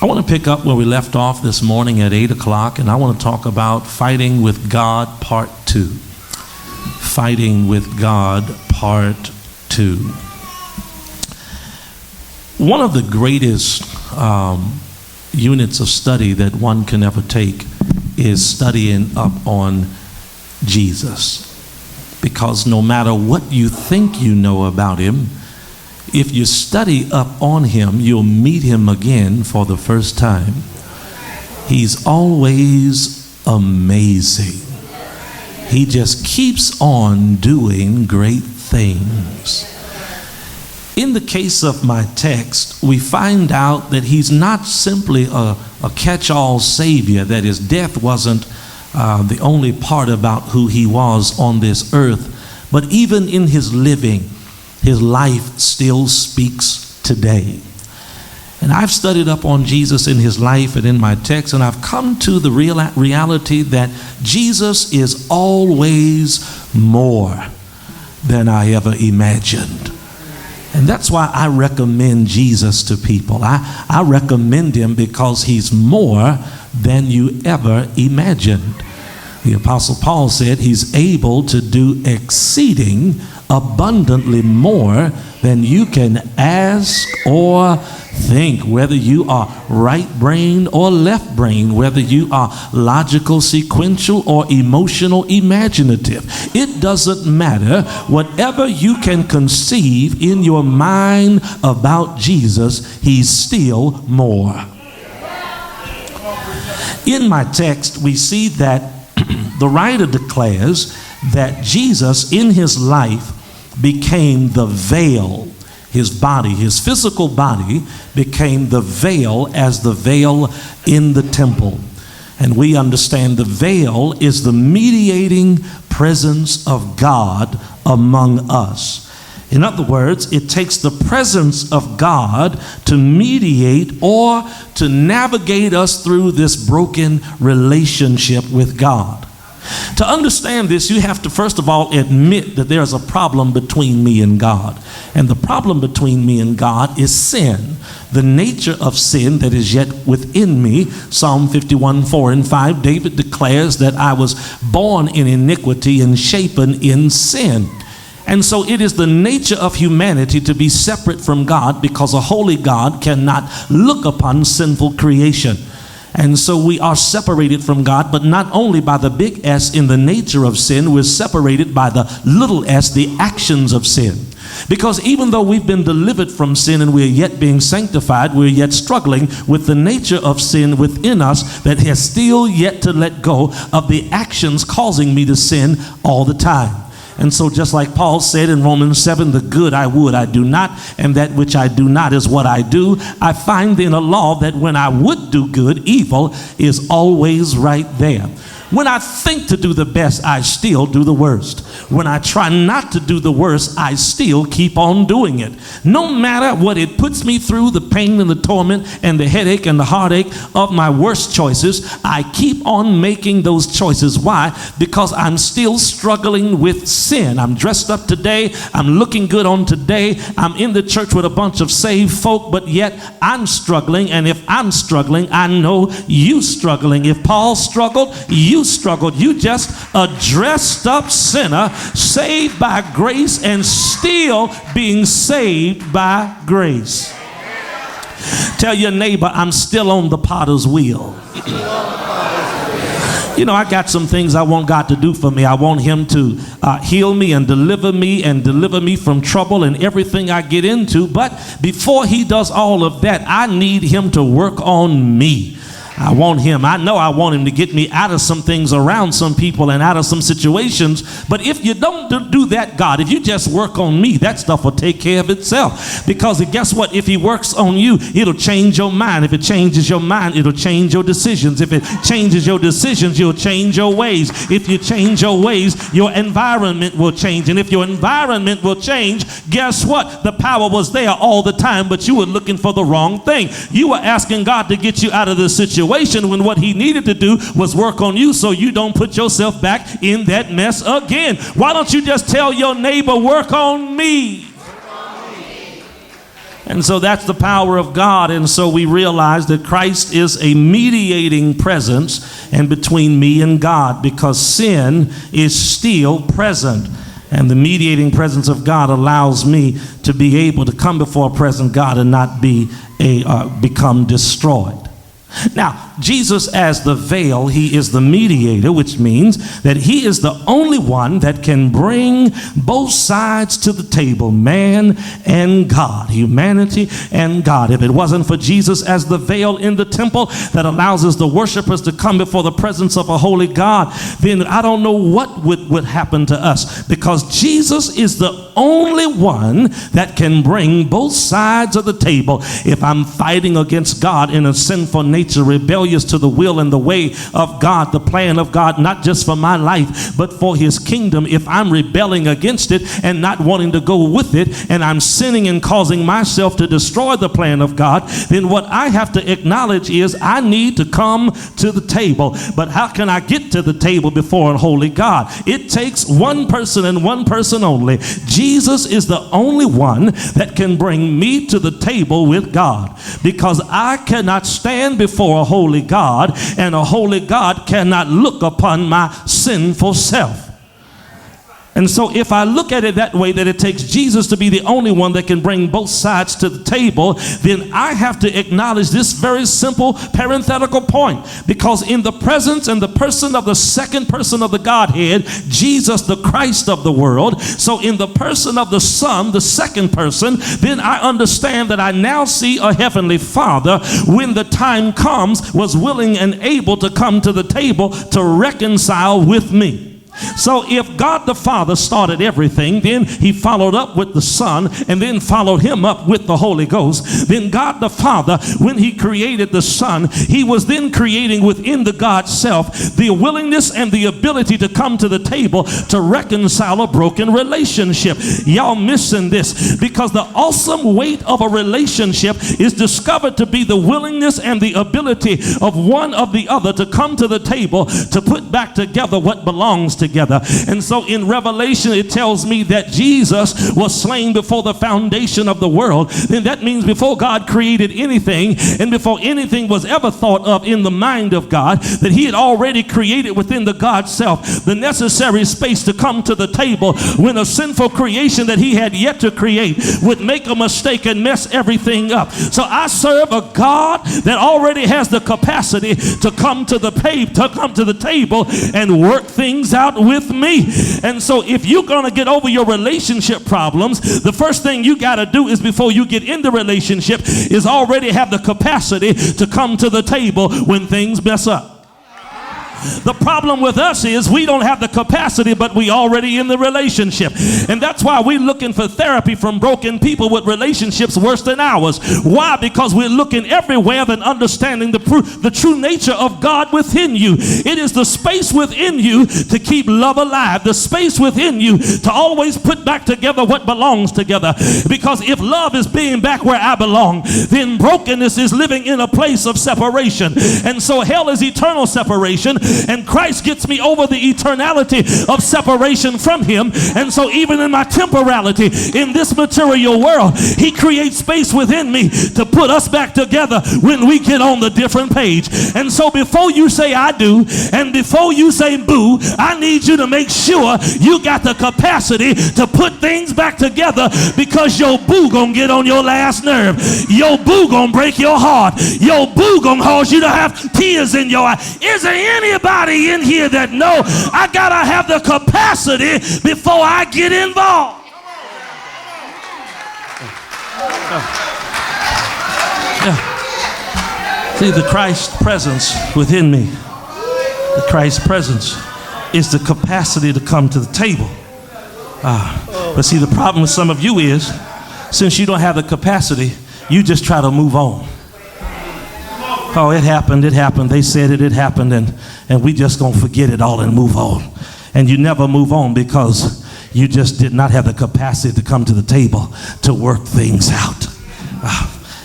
I want to pick up where we left off this morning at 8 o'clock, and I want to talk about Fighting with God Part 2. Fighting with God Part 2. One of the greatest units of study that one can ever take is studying up on Jesus. Because no matter what you think you know about him, if you study up on him, you'll meet him again for the first time. He's always amazing. He just keeps on doing great things. In the case of my text, we find out that he's not simply a catch-all savior, that his death wasn't the only part about who he was on this earth, but even in his living, his life still speaks today. And I've studied up on Jesus in his life and in my text, and I've come to the reality that Jesus is always more than I ever imagined. And that's why I recommend Jesus to people. I recommend him because he's more than you ever imagined. The Apostle Paul said he's able to do exceeding abundantly more than you can ask or think, whether you are right brain or left brain, whether you are logical, sequential, or emotional, imaginative. It doesn't matter. Whatever you can conceive in your mind about Jesus, he's still more. In my text, we see that the writer declares that Jesus in his life became the veil. His body, his physical body, became the veil as the veil in the temple. And we understand the veil is the mediating presence of God among us. In other words, it takes the presence of God to mediate or to navigate us through this broken relationship with God. To understand this, you have to first of all admit that there's a problem between me and God. And the problem between me and God is sin. The nature of sin that is yet within me. Psalm 51:4-5, David declares that I was born in iniquity and shapen in sin. And so it is the nature of humanity to be separate from God, because a holy God cannot look upon sinful creation. And so we are separated from God, but not only by the big S in the nature of sin, we're separated by the little s, the actions of sin. Because even though we've been delivered from sin and we're yet being sanctified, we're yet struggling with the nature of sin within us that has still yet to let go of the actions causing me to sin all the time. And so just like Paul said in Romans 7, the good I would, I do not, and that which I do not is what I do. I find in a law that when I would do good, evil is always right there. When I think to do the best, I still do the worst. When I try not to do the worst, I still keep on doing it. No matter what it puts me through, the pain and the torment and the headache and the heartache of my worst choices, I keep on making those choices. Why? Because I'm still struggling with sin. I'm dressed up today. I'm looking good on today. I'm in the church with a bunch of saved folk, but yet I'm struggling. And if I'm struggling, I know you struggling. If Paul struggled, you struggled. You just a dressed up sinner saved by grace and still being saved by grace. Tell your neighbor, I'm still on the potter's wheel. You know, I got some things I want God to do for me. I want him to heal me and deliver me from trouble and everything I get into. But before he does all of that, I need him to work on me. I want him. I know I want him to get me out of some things, around some people, and out of some situations. But if you don't do that, God, if you just work on me, that stuff will take care of itself. Because guess what? If he works on you, it'll change your mind. If it changes your mind, it'll change your decisions. If it changes your decisions, you'll change your ways. If you change your ways, your environment will change. And if your environment will change, guess what? The power was there all the time, but you were looking for the wrong thing. You were asking God to get you out of the situation when what he needed to do was work on you so you don't put yourself back in that mess again. Why don't you just tell your neighbor, work on me? And so that's the power of God. And so we realize that Christ is a mediating presence and between me and God, because sin is still present. And the mediating presence of God allows me to be able to come before a present God and not become destroyed. Now, Jesus as the veil, he is the mediator, which means that he is the only one that can bring both sides to the table, man and God, humanity and God. If it wasn't for Jesus as the veil in the temple that allows us, the worshipers, to come before the presence of a holy God, then I don't know what would happen to us, because Jesus is the only one that can bring both sides of the table. If I'm fighting against God in a sinful nature, rebellious to the will and the way of God, the plan of God, not just for my life, but for his kingdom, if I'm rebelling against it and not wanting to go with it, and I'm sinning and causing myself to destroy the plan of God, then what I have to acknowledge is I need to come to the table. But how can I get to the table before a holy God? It takes one person and one person only. Jesus is the only one that can bring me to the table with God, because I cannot stand before a holy God, and a holy God cannot look upon my sinful self. And so if I look at it that way, that it takes Jesus to be the only one that can bring both sides to the table, then I have to acknowledge this very simple parenthetical point. Because in the presence and the person of the second person of the Godhead, Jesus, the Christ of the world, so in the person of the Son, the second person, then I understand that I now see a heavenly Father, when the time comes, was willing and able to come to the table to reconcile with me. So if God the Father started everything, then he followed up with the Son, and then followed him up with the Holy Ghost. Then God the Father, when he created the Son, he was then creating within the God self the willingness and the ability to come to the table to reconcile a broken relationship. Y'all missing this, because the awesome weight of a relationship is discovered to be the willingness and the ability of one of the other to come to the table to put back together what belongs together. And so in Revelation it tells me that Jesus was slain before the foundation of the world. Then that means before God created anything, and before anything was ever thought of in the mind of God, that he had already created within the God self the necessary space to come to the table when a sinful creation that he had yet to create would make a mistake and mess everything up. So I serve a God that already has the capacity to come to the table and work things out with me. And so if you're going to get over your relationship problems, the first thing you got to do is, before you get in the relationship, is already have the capacity to come to the table when things mess up. The problem with us is we don't have the capacity, but we already in the relationship. And that's why we're looking for therapy from broken people with relationships worse than ours. Why? Because we're looking everywhere than understanding the true nature of God within you. It is the space within you to keep love alive, the space within you to always put back together what belongs together. Because if love is being back where I belong, then brokenness is living in a place of separation. And so hell is eternal separation, and Christ gets me over the eternality of separation from him. And so even in my temporality in this material world, he creates space within me to put us back together when we get on the different page. And so before you say I do, and before you say boo, I need you to make sure you got the capacity to put things back together, because your boo gonna get on your last nerve. Your boo gonna break your heart. Your boo gonna cause you to have tears in your eye. Is there anybody in here that know I gotta have the capacity before I get involved? See, the Christ presence within me, the Christ presence is the capacity to come to the table. But see, the problem with some of you is, since you don't have the capacity, you just try to move on. Oh, it happened, they said it happened, and we just gonna forget it all and move on. And you never move on because you just did not have the capacity to come to the table to work things out.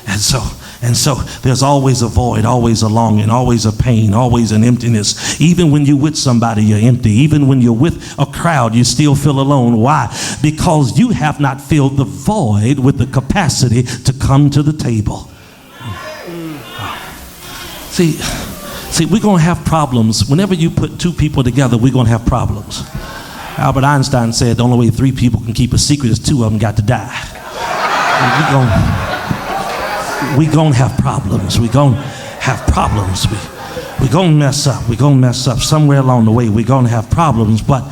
And so And so there's always a void, always a longing, always a pain, always an emptiness. Even when you're with somebody, you're empty. Even when you're with a crowd, you still feel alone. Why? Because you have not filled the void with the capacity to come to the table. See, we're going to have problems. Whenever you put two people together, we're going to have problems. Albert Einstein said the only way three people can keep a secret is two of them got to die. We're going to have problems. We're going to have problems. We're going to mess up. We're going to mess up somewhere along the way. We're going to have problems. But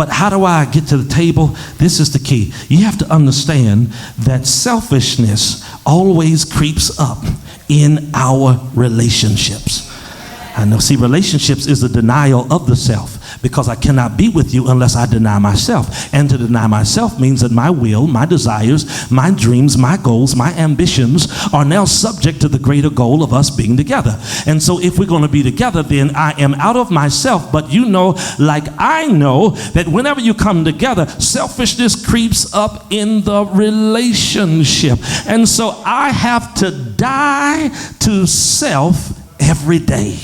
how do I get to the table? This is the key. You have to understand that selfishness always creeps up in our relationships. I know, see, relationships is the denial of the self, because I cannot be with you unless I deny myself. And to deny myself means that my will, my desires, my dreams, my goals, my ambitions are now subject to the greater goal of us being together. And so if we're going to be together, then I am out of myself. But you know, like I know, that whenever you come together, selfishness creeps up in the relationship. And so I have to die to self every day.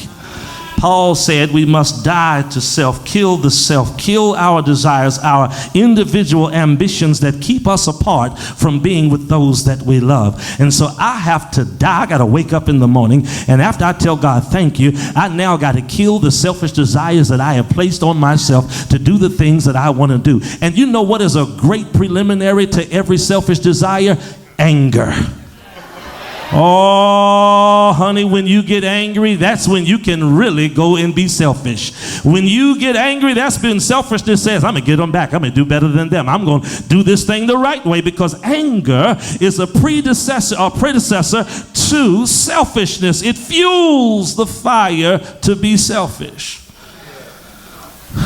Paul said we must die to self, kill our desires, our individual ambitions that keep us apart from being with those that we love. And so I have to die. I got to wake up in the morning, and after I tell God thank you, I now got to kill the selfish desires that I have placed on myself to do the things that I want to do. And you know what is a great preliminary to every selfish desire? Anger. Oh, honey, when you get angry, that's when you can really go and be selfish. When you get angry, that's when selfishness says, I'm going to get them back. I'm going to do better than them. I'm going to do this thing the right way, because anger is a predecessor to selfishness. It fuels the fire to be selfish.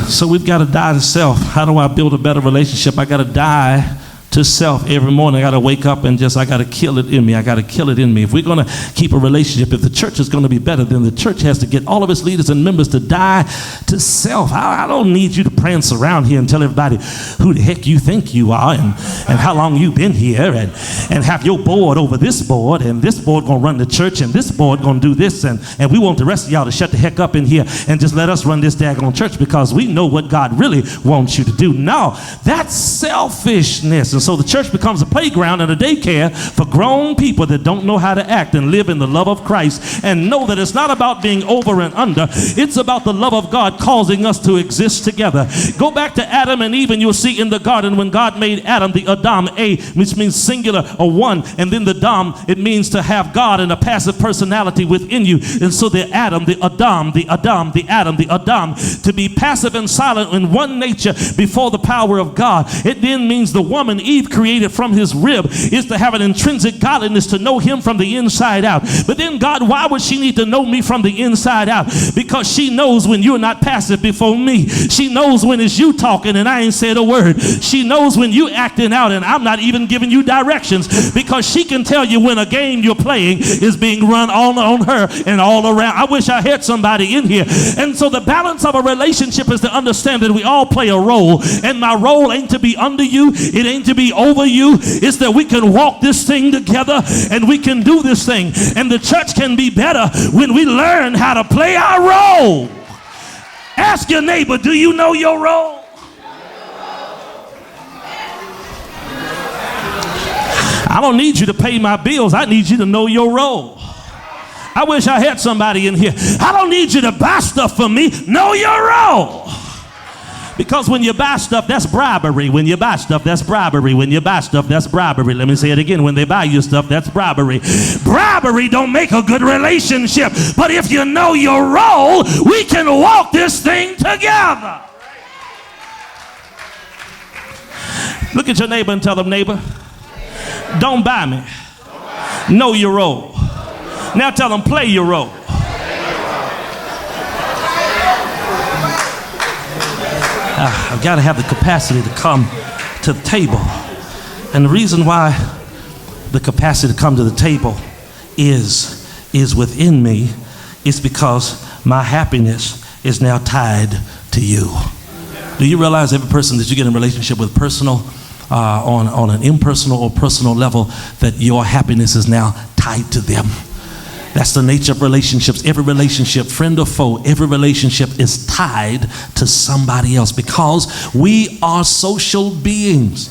So we've got to die to self. How do I build a better relationship? I got to die to self every morning. I got to wake up and I got to kill it in me. I got to kill it in me. If we're going to keep a relationship, if the church is going to be better, then the church has to get all of its leaders and members to die to self. I don't need you to prance around here and tell everybody who the heck you think you are and how long you've been here and have your board over this board, and this board going to run the church and this board going to do this, and we want the rest of y'all to shut the heck up in here and just let us run this daggone church because we know what God really wants you to do. No, that's selfishness. And so the church becomes a playground and a daycare for grown people that don't know how to act and live in the love of Christ, and know that it's not about being over and under. It's about the love of God causing us to exist together. Go back to Adam and Eve, and you'll see in the garden when God made Adam, the Adam, A, which means singular or one, and then the Dam, it means to have God and a passive personality within you. And so the Adam, the Adam, the Adam, the Adam, the Adam, to be passive and silent in one nature before the power of God. It then means the woman, Eve, created from his rib, is to have an intrinsic godliness, to know him from the inside out. But then God, why would she need to know me from the inside out? Because she knows when you're not passive before me. She knows when it's you talking and I ain't said a word. She knows when you acting out and I'm not even giving you directions, because she can tell you when a game you're playing is being run all on her and all around. I wish I had somebody in here. And so the balance of a relationship is to understand that we all play a role, and my role ain't to be under you, it ain't to be over you. It's that we can walk this thing together and we can do this thing. And the church can be better when we learn how to play our role. Ask your neighbor, do you know your role? I don't need you to pay my bills. I need you to know your role. I wish I had somebody in here. I don't need you to buy stuff for me. Know your role. Because when you buy stuff, that's bribery. When you buy stuff, that's bribery. When you buy stuff, that's bribery. Let me say it again. When they buy you stuff, that's bribery. Bribery don't make a good relationship. But if you know your role, we can walk this thing together. Look at your neighbor and tell them, neighbor, don't buy me. Know your role. Now tell them, play your role. I've got to have the capacity to come to the table. And the reason why the capacity to come to the table is within me is because my happiness is now tied to you. Do you realize every person that you get in a relationship with, personal, on an impersonal or personal level, that your happiness is now tied to them? That's the nature of relationships. Every relationship, friend or foe, every relationship is tied to somebody else because we are social beings.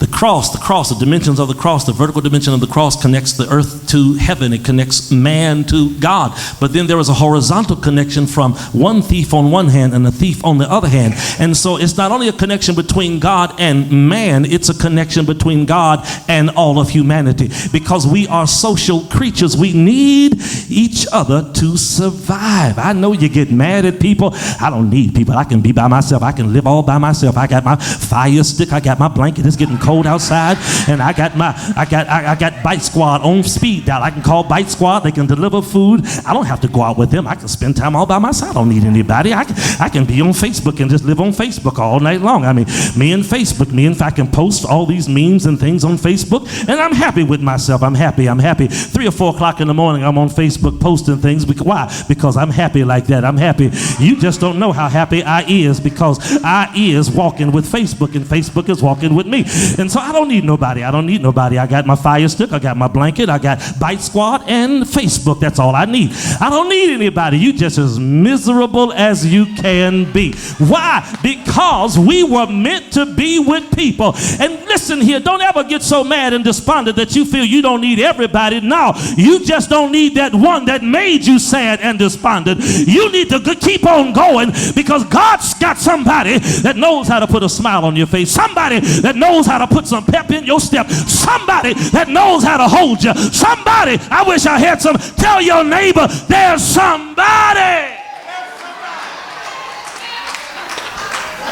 The cross, the dimensions of the cross, the vertical dimension of the cross connects the earth to heaven. It connects man to God. But then there is a horizontal connection from one thief on one hand and a thief on the other hand. And so it's not only a connection between God and man, it's a connection between God and all of humanity. Because we are social creatures. We need each other to survive. I know you get mad at people. I don't need people. I can be by myself. I can live all by myself. I got my fire stick. I got my blanket. It's getting cold outside, and I got Bite Squad on speed dial. I can call Bite Squad. They can deliver food. I don't have to go out with them. I can spend time all by myself. I don't need anybody. I can be on Facebook and just live on Facebook all night long. I mean, I can post all these memes and things on Facebook, and I'm happy with myself. I'm happy. 3 or 4 o'clock in the morning, I'm on Facebook posting things. Why? Because I'm happy like that. I'm happy. You just don't know how happy I is, because I is walking with Facebook, and Facebook is walking with me. And so I don't need nobody. I got my fire stick. I got my blanket. I got Bite Squad and Facebook. That's all I need. I don't need anybody. You just as miserable as you can be. Why? Because we were meant to be with people. And listen here, don't ever get so mad and despondent that you feel you don't need everybody. No, you just don't need that one that made you sad and despondent. You need to keep on going, because God's got somebody that knows how to put a smile on your face. Somebody that knows how to put some pep in your step. Somebody that knows how to hold you. Somebody, I wish I had some. Tell your neighbor, there's somebody.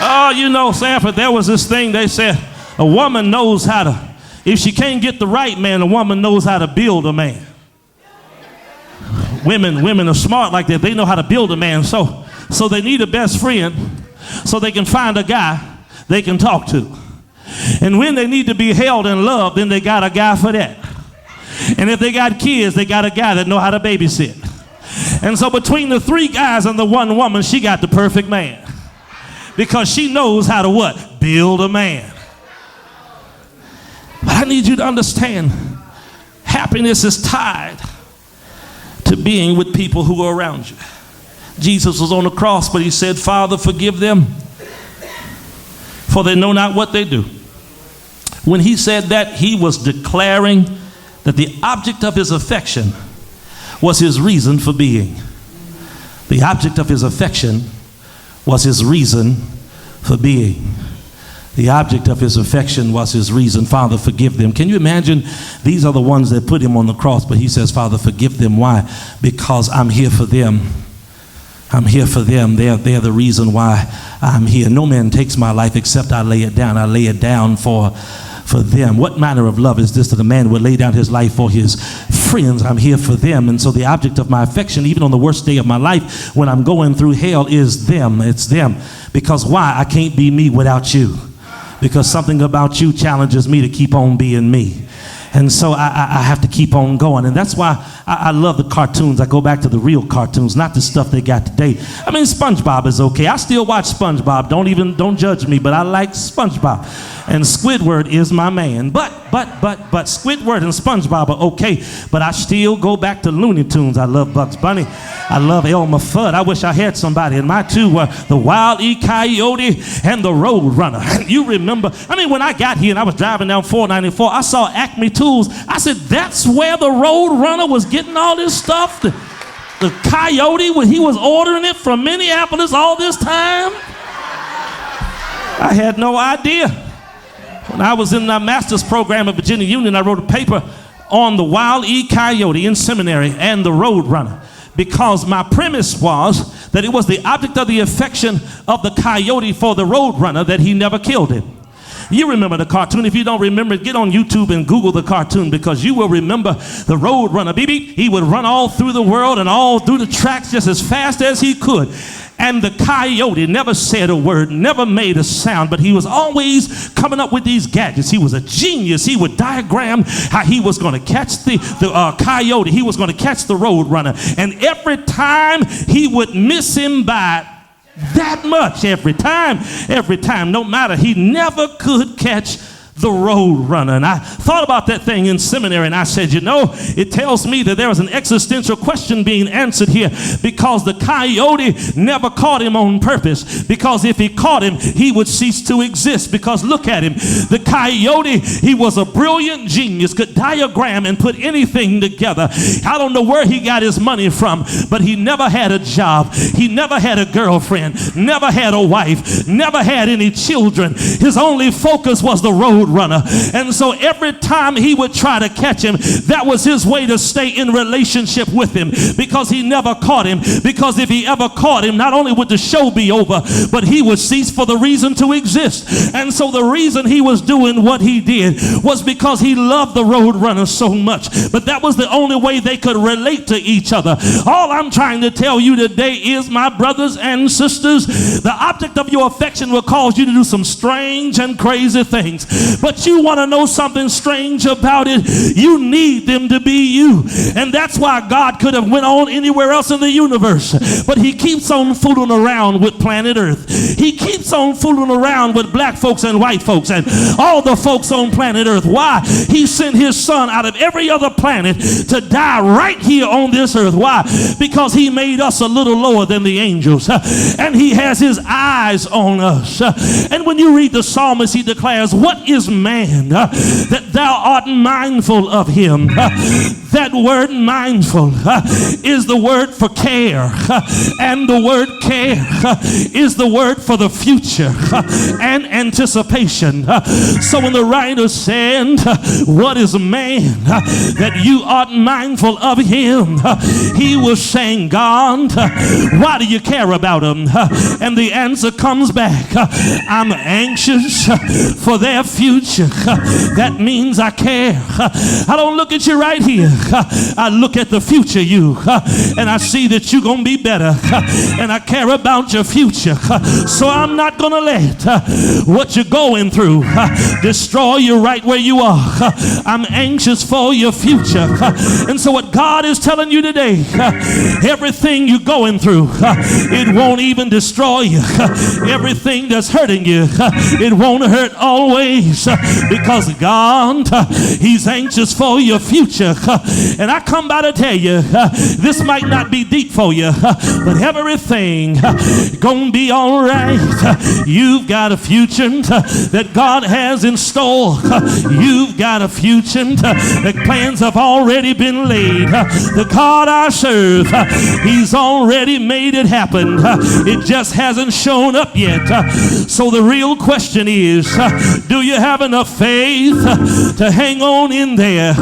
Oh, you know, Sanford, there was this thing they said, a woman knows how to, if she can't get the right man, a woman knows how to build a man. Women are smart like that. They know how to build a man. So they need a best friend so they can find a guy they can talk to. And when they need to be held and loved, then they got a guy for that. And if they got kids, they got a guy that know how to babysit. And so between the 3 guys and the 1 woman, she got the perfect man. Because she knows how to what? Build a man. But I need you to understand, happiness is tied to being with people who are around you. Jesus was on the cross, but he said, Father, forgive them, for they know not what they do. When he said that, he was declaring that the object of his affection was his reason for being. The object of his affection was his reason for being. The object of his affection was his reason. Father, forgive them. Can you imagine? These are the ones that put him on the cross, but he says, Father, forgive them. Why? Because I'm here for them. I'm here for them. They're the reason why I'm here. No man takes my life except I lay it down. I lay it down for them. What manner of love is this, that a man would lay down his life for his friends? I'm here for them. And so the object of my affection, even on the worst day of my life, when I'm going through hell, is them. It's them. Because why? I can't be me without you. Because something about you challenges me to keep on being me. And so I have to keep on going. And that's why I love the cartoons. I go back to the real cartoons, not the stuff they got today. I mean, SpongeBob is okay. I still watch SpongeBob. Don't judge me, but I like SpongeBob. And Squidward is my man. But Squidward and SpongeBob are okay. But I still go back to Looney Tunes. I love Bugs Bunny. I love Elmer Fudd. I wish I had somebody. And my 2 were the Wile E. Coyote and the Road Runner. You remember, I mean, when I got here and I was driving down 494, I saw Acme Tools. I said, that's where the Road Runner was getting all this stuff. The Coyote, when he was ordering it from Minneapolis all this time. I had no idea. When I was in my master's program at Virginia Union, I wrote a paper on the Wile E. Coyote in seminary and the Road Runner, because my premise was that it was the object of the affection of the coyote for the Road Runner that he never killed him. You remember the cartoon. If you don't remember it, get on YouTube and Google the cartoon, because you will remember the Road Runner. Beep, beep. He would run all through the world and all through the tracks just as fast as he could. And the coyote never said a word, never made a sound, but he was always coming up with these gadgets. He was a genius. He would diagram how he was going to catch the coyote. He was going to catch the Road Runner. And every time he would miss him by that much, every time, no matter, he never could catch the road runner. And I thought about that thing in seminary, and I said, you know, it tells me that there was an existential question being answered here, because the coyote never caught him on purpose, because if he caught him, he would cease to exist. Because look at him, the coyote, he was a brilliant genius, could diagram and put anything together. I don't know where he got his money from, but he never had a job. He never had a girlfriend, never had a wife, never had any children. His only focus was the road runner. And so every time he would try to catch him, that was his way to stay in relationship with him, because he never caught him. Because if he ever caught him, not only would the show be over, but he would cease for the reason to exist. And so the reason he was doing what he did was because he loved the road runner so much. But that was the only way they could relate to each other. All I'm trying to tell you today is, my brothers and sisters, the object of your affection will cause you to do some strange and crazy things. But you want to know something strange about it? You need them to be you. And that's why God could have went on anywhere else in the universe. But he keeps on fooling around with planet Earth. He keeps on fooling around with black folks and white folks and all the folks on planet Earth. Why? He sent his son out of every other planet to die right here on this earth. Why? Because he made us a little lower than the angels. And he has his eyes on us. And when you read the psalmist, he declares, what is man that thou art mindful of him? That word mindful is the word for care. And the word care is the word for the future and anticipation. So when the writer said, what is man that you art mindful of him? He was saying, God, why do you care about him? And the answer comes back, I'm anxious for their future. That means I care. I don't look at you right here. I look at the future you, and I see that you're going to be better, and I care about your future. So I'm not going to let what you're going through destroy you right where you are. I'm anxious for your future. And so what God is telling you today, everything you're going through, it won't even destroy you. Everything that's hurting you, it won't hurt always, because God, he's anxious for your future. And I come by to tell you, this might not be deep for you, but everything gonna be all right. You've got a future that God has in store. You've got a future that plans have already been laid. The God I serve, he's already made it happen. It just hasn't shown up yet. So the real question is, do you have enough faith to hang on in there?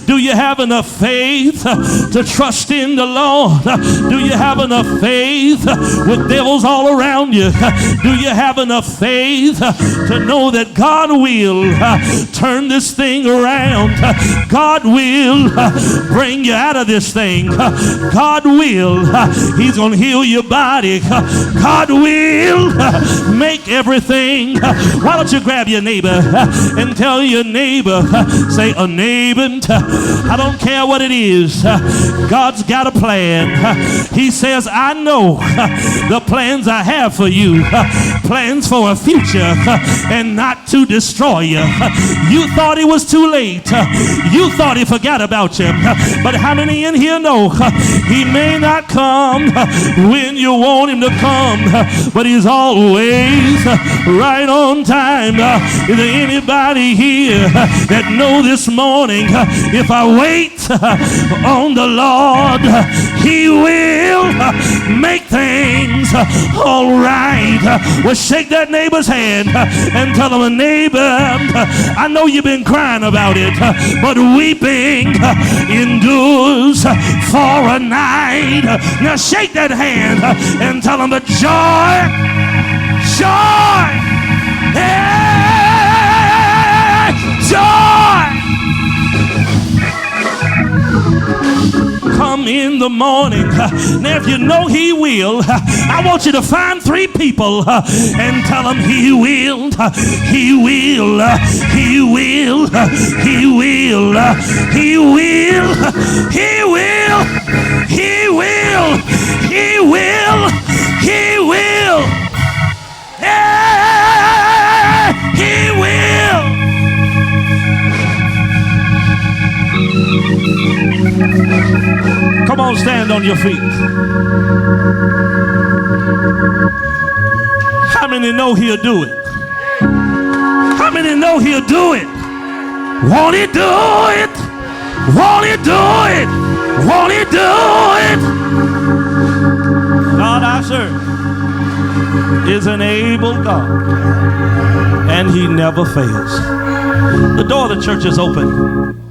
Do you have enough faith to trust in the Lord? Do you have enough faith with devils all around you? Do you have enough faith to know that God will turn this thing around? God will bring you out of this thing. God will. He's going to heal your body. God will make everything. Why don't you grab your neighbor and tell your neighbor, say, a neighbor, I don't care what it is. God's got a plan. He says, I know the plans I have for you. Plans for a future and not to destroy you. You thought it was too late. You thought he forgot about you. But how many in here know he may not come when you want him to come, but he's always right on time? Is there anybody here that know this morning, if I wait on the Lord, he will make things all right? Well, shake that neighbor's hand and tell him, neighbor, I know you've been crying about it, but weeping endures for a night. Now shake that hand and tell him the joy, joy. Come in the morning. Now if you know he will, I want you to find 3 people and tell them he will, he will, he will, he will, he will, he will, he will, he will, he will, yeah, he will. Come on, stand on your feet. How many know he'll do it? How many know he'll do it? Won't he do it? Won't he do it? Won't he do it? God I serve is an able God, and he never fails. The door of the church is open.